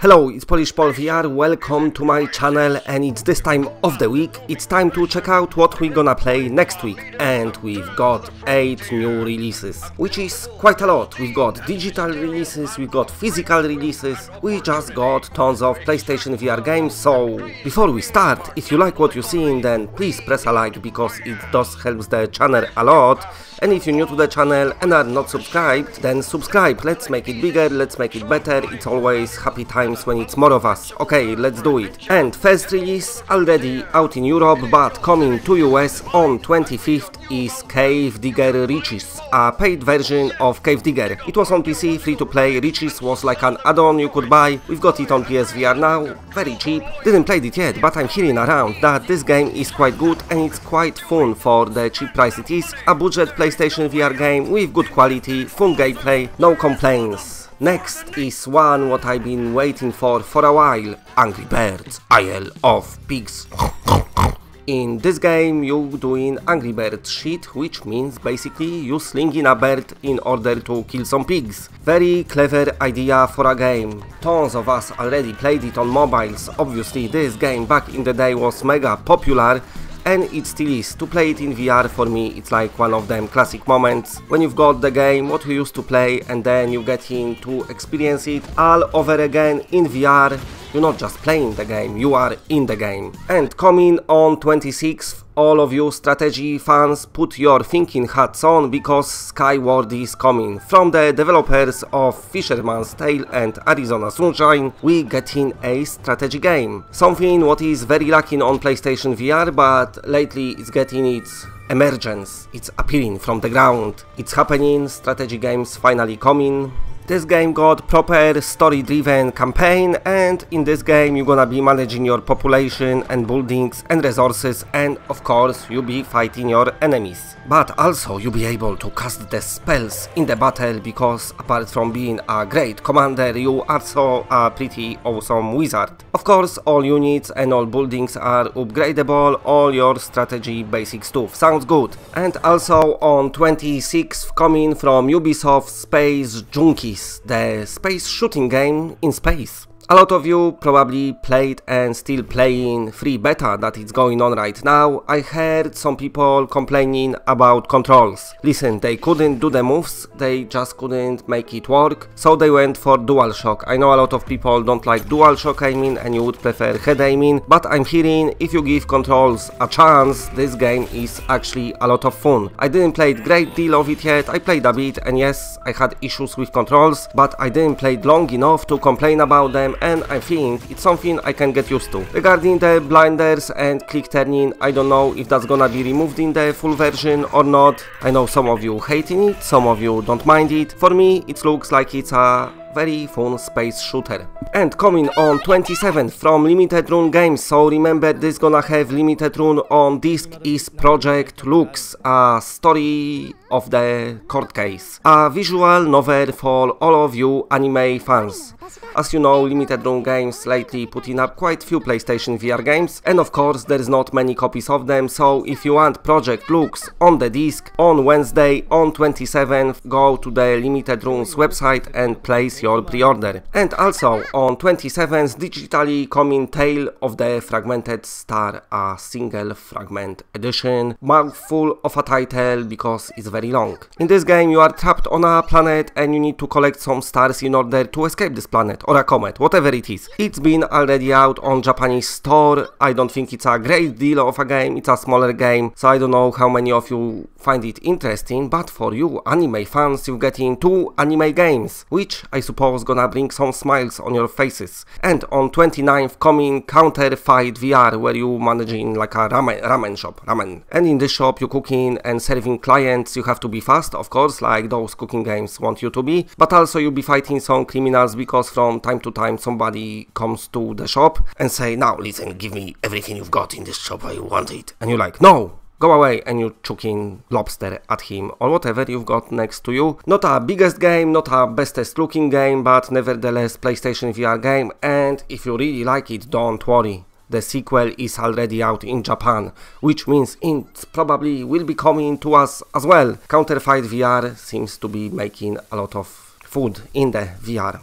Hello, it's Polish Pol VR, welcome to my channel, and it's this time of the week. It's time to check out what we're gonna play next week, and we've got 8 new releases, which is quite a lot. We've got digital releases, we've got physical releases, we just got tons of PlayStation VR games. So before we start, if you like what you're seeing, then please press a like, because it does help the channel a lot. And if you're new to the channel and are not subscribed, then subscribe. Let's make it bigger, let's make it better. It's always happy times when it's more of us. Okay, let's do it. And first release, already out in Europe, but coming to US on 25th, is Cave Digger Riches, a paid version of Cave Digger. It was on PC, free to play. Riches was like an add-on you could buy. We've got it on PSVR now, very cheap. Didn't play it yet, but I'm hearing around that this game is quite good and it's quite fun for the cheap price it is. A budget PlayStation VR game with good quality, fun gameplay, no complaints. Next is one what I've been waiting for a while, Angry Birds Isle of Pigs. In this game you doing Angry Birds shit, which means basically you slinging a bird in order to kill some pigs. Very clever idea for a game. Tons of us already played it on mobiles. Obviously this game back in the day was mega popular, and it still is. To play it in VR, for me it's like one of them classic moments when you've got the game what you used to play and then you get in to experience it all over again in VR. You're not just playing the game, you are in the game. And coming on 26th, all of you strategy fans, put your thinking hats on, because SKYWORLD is coming. From the developers of Fisherman's Tale and Arizona Sunshine, we getting a strategy game. Something what is very lacking on PlayStation VR, but lately it's getting its emergence. It's appearing from the ground. It's happening, strategy games finally coming. This game got proper story-driven campaign, and in this game you're gonna be managing your population and buildings and resources, and of course you'll be fighting your enemies. But also you'll be able to cast the spells in the battle, because apart from being a great commander, you are also a pretty awesome wizard. Of course all units and all buildings are upgradable, all your strategy basic stuff. Sounds good. And also on 26th, coming from Ubisoft Space JUNKIES, the space shooting game in space. A lot of you probably played and still playing free beta that is going on right now. I heard some people complaining about controls. Listen, they couldn't do the moves, they just couldn't make it work, so they went for DualShock. I know a lot of people don't like DualShock aiming and you would prefer head aiming, but I'm hearing if you give controls a chance, this game is actually a lot of fun. I didn't play a great deal of it yet, I played a bit, and yes, I had issues with controls, but I didn't play it long enough to complain about them, and I think it's something I can get used to. Regarding the blinders and click turning, I don't know if that's gonna be removed in the full version or not. I know some of you hating it, some of you don't mind it. For me it looks like it's a very fun space shooter. And coming on 27th from Limited Run Games, so remember this gonna have Limited Run on disc, is Project DELUXE, a story of the court case. A visual novel for all of you anime fans. As you know, Limited Run Games lately putting up quite few PlayStation VR games, and of course there's not many copies of them, so if you want Project DELUXE on the disc on Wednesday on 27th, go to the Limited Run's website and place your pre-order. And also on 27th, digitally coming Tale of the Fragmented Star, a single fragment edition. Mouthful of a title because it's very long. In this game you are trapped on a planet and you need to collect some stars in order to escape this planet, or a comet, whatever it is. It's been already out on Japanese store. I don't think it's a great deal of a game, it's a smaller game, so I don't know how many of you find it interesting, but for you anime fans, you get in 2 anime games, which I suppose gonna bring some smiles on your faces. And on 29th coming Counterfight VR, where you managing like a ramen shop, and in this shop you cooking and serving clients. You have to be fast, of course, like those cooking games want you to be, but also you'll be fighting some criminals, because from time to time somebody comes to the shop and say, now listen, give me everything you've got in this shop, I want it, and you're like, no, go away, and you're chucking lobster at him or whatever you've got next to you. Not our biggest game, not our bestest looking game, but nevertheless PlayStation VR game, and if you really like it, don't worry. The sequel is already out in Japan, which means it probably will be coming to us as well. Counterfight VR seems to be making a lot of food in the VR.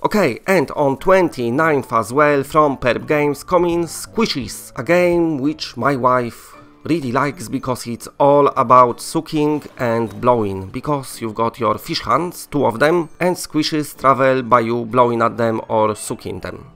Okay, and on 29th as well from Perp Games coming SQUISHIES, a game which my wife really likes because it's all about sucking and blowing, because you've got your fish hands, 2 of them, and squishes travel by you blowing at them or sucking them.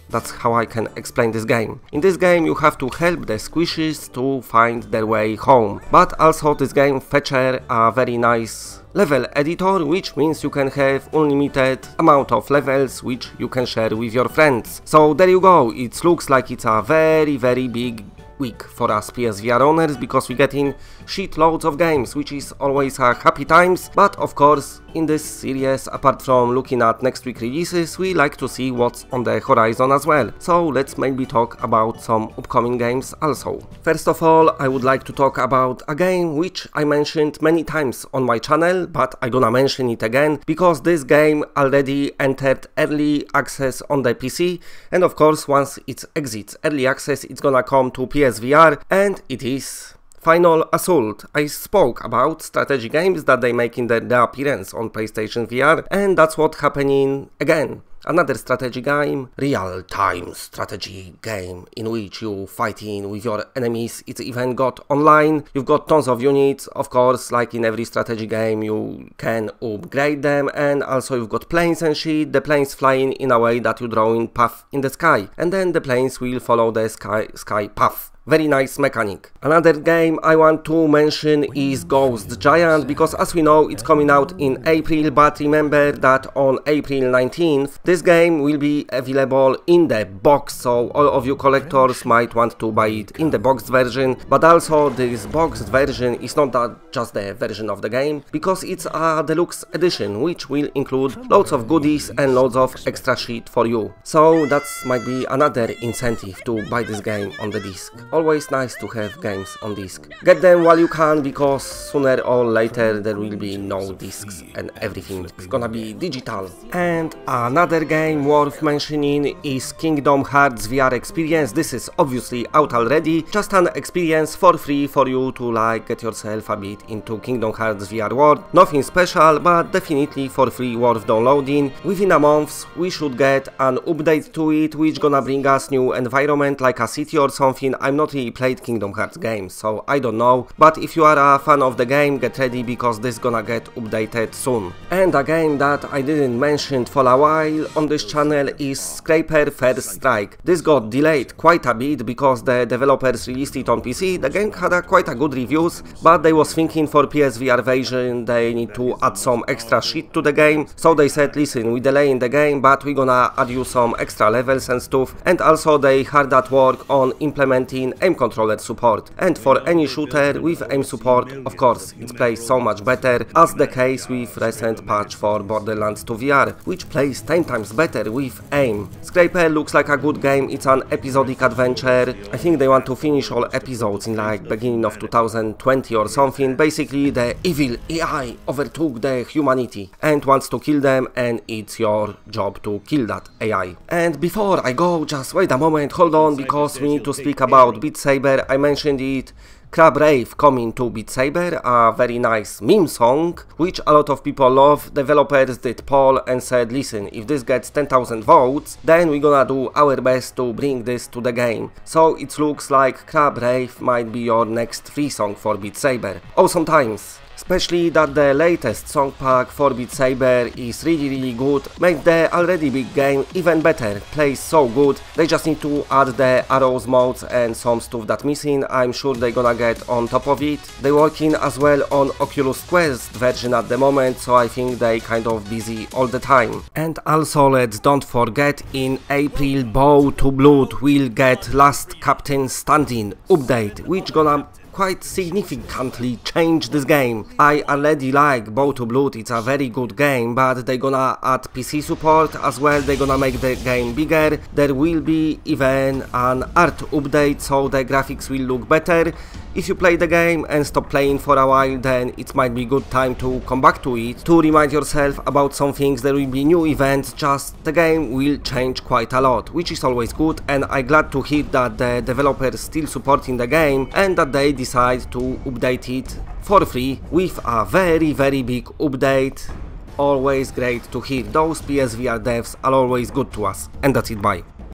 That's how I can explain this game. In this game you have to help the squishes to find their way home, but also this game features a very nice level editor, which means you can have unlimited amount of levels which you can share with your friends. So there you go, it looks like it's a very big week for us PSVR owners, because we're getting shitloads of games, which is always a happy times. But of course, in this series, apart from looking at next week releases, we like to see what's on the horizon as well. So let's maybe talk about some upcoming games also. First of all, I would like to talk about a game which I mentioned many times on my channel, but I'm gonna mention it again because this game already entered early access on the PC, and of course once it exits early access it's gonna come to PSVR, and it is Final Assault. I spoke about strategy games that they make in their appearance on PlayStation VR, and that's what's happening again. Another strategy game, real-time strategy game in which you fighting with your enemies. It's even got online, you've got tons of units, of course, like in every strategy game you can upgrade them, and also you've got planes and shit, the planes flying in a way that you draw in path in the sky, and then the planes will follow the sky path. Very nice mechanic. Another game I want to mention is Ghost Giant, because as we know it's coming out in April, but remember that on April 19th this game will be available in the box, so all of you collectors might want to buy it in the boxed version. But also this boxed version is not just the version of the game, because it's a deluxe edition which will include loads of goodies and loads of extra shit for you. So that might be another incentive to buy this game on the disc. Always nice to have games on disc. Get them while you can, because sooner or later there will be no discs and everything is gonna be digital. And another game worth mentioning is Kingdom Hearts VR Experience. This is obviously out already, just an experience for free for you to like get yourself a bit into Kingdom Hearts VR world. Nothing special, but definitely for free, worth downloading. Within a month we should get an update to it, which gonna bring us new environment like a city or something. I'm not really played Kingdom Hearts games, so I don't know, but if you are a fan of the game, get ready because this gonna get updated soon. And a game that I didn't mention for a while on this channel is Scraper First Strike. This got delayed quite a bit because the developers released it on PC. The game had quite a good reviews, but they was thinking for PSVR version they need to add some extra shit to the game, so they said, listen, we delaying the game, but we gonna add you some extra levels and stuff. And also they hard at work on implementing aim controller support, and for any shooter with aim support, of course, it plays so much better, as the case with recent patch for Borderlands 2 VR, which plays 10 times better with aim. Scraper looks like a good game. It's an episodic adventure. I think they want to finish all episodes in like beginning of 2020 or something. Basically the evil AI overtook the humanity and wants to kill them, and it's your job to kill that AI. And before I go, just wait a moment, hold on, because we need to speak about Beat Saber. I mentioned it. Crab Rave coming to Beat Saber, a very nice meme song, which a lot of people love. Developers did poll and said, listen, if this gets 10,000 votes, then we're gonna do our best to bring this to the game. So it looks like Crab Rave might be your next free song for Beat Saber. Awesome times. Especially that the latest song pack for Beat Saber is really good, make the already big game even better, plays so good. They just need to add the arrows modes and some stuff that's missing. I'm sure they're gonna get on top of it. They're working as well on Oculus Quest version at the moment, so I think they kind of busy all the time. And also let's don't forget, in April Bow to Blood will get Last Captain Standing update, which gonna quite significantly change this game. I already like Bow to Blood, it's a very good game, but they're gonna add PC support as well, they're gonna make the game bigger, there will be even an art update, so the graphics will look better. If you play the game and stop playing for a while, then it might be good time to come back to it, to remind yourself about some things. There will be new events, just the game will change quite a lot, which is always good, and I'm glad to hear that the developers still supporting the game and that they decide to update it for free with a very big update. Always great to hear those PSVR devs are always good to us. And that's it, bye.